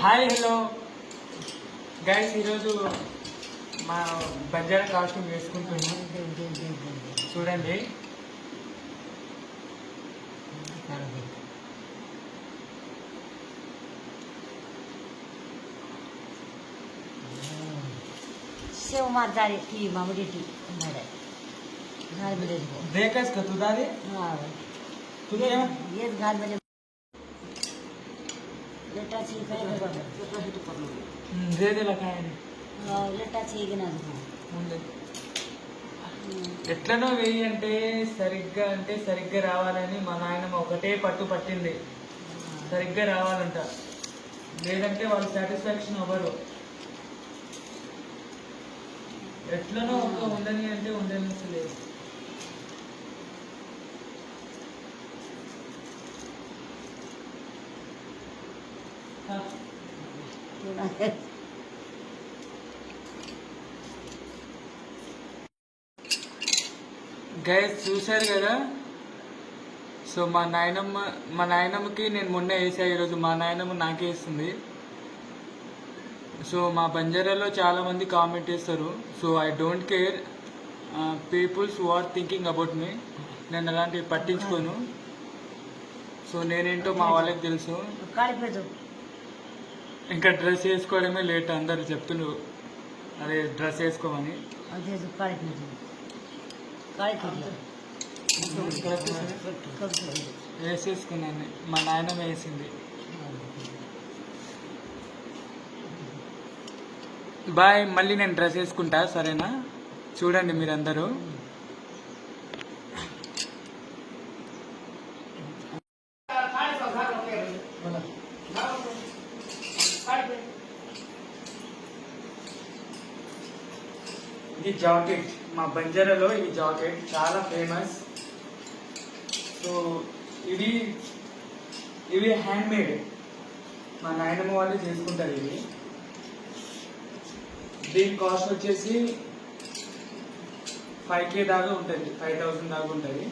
Hi hello guys, ఈరోజు మా Banjara costume వేసుకుంటున్నాం. చూడండి, शेव मारदारी टी मामूली टी हमारे घर में ले जाओ देखस का तुदारे हाँ तुझे ये घर में लेटा छी पे दे दे लगा है लेटा छी कि ना ఎట్లనో వెయ్యి అంటే సరిగ్గా రావాలని మా నాయనమ్మ ఒకటే పట్టు పట్టింది. సరిగ్గా రావాలంట, లేదంటే వాళ్ళు సాటిస్ఫాక్షన్ అవ్వరు. ఎట్లనో ఒక ఉండని అంటే ఉండనిస్తలేదు. గైస్ చూశారు కదా. సో మా నాయనమ్మకి నేను మొన్న వేసా, ఈరోజు మా నాయనమ్మ నాకే వేస్తుంది. సో మా బంజారాలో చాలామంది కామెంట్ చేస్తారు. So I don't care peoples who are thinking about me. నేను అలాంటివి పట్టించుకోను. సో నేనేంటో మా వాళ్ళకి తెలుసు. ఇంకా డ్రెస్ వేసుకోవడమే లేట్. అందరు చెప్తున్నారు అదే డ్రెస్ వేసుకోమని. వేసేసుకున్నాను, మా నాయనమ్మ వేసింది. బాయ్, మళ్ళీ నేను డ్రెస్ వేసుకుంటా, సరేనా? చూడండి మీరందరూ. ఇది జాకెట్, మా బంజారాలో ఈ జాకెట్ చాలా ఫేమస్. సో ఇవి హ్యాండ్ మేడ్, మా నాయనమ్మ వాళ్ళు చేసుకుంటారు. దీని కాస్ట్ వచ్చేసి 5K దాకా ఉంటుంది, 5,000 దాకా ఉంటుంది.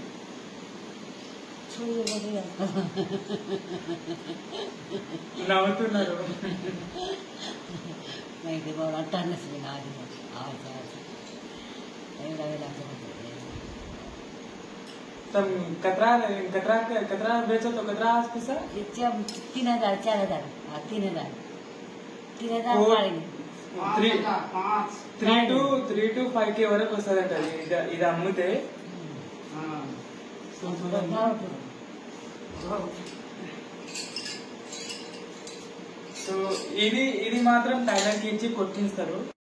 నవ్వుతున్నారు. तुम कतरा बेचो तो कतरा पैसा? 3,000 4,000 3,000 3 to 5K వరకు వస్తుందంట ఇది అమ్మితే. సో ఇది మాత్రం టైలర్కి ఇచ్చి కొట్టిస్తారు.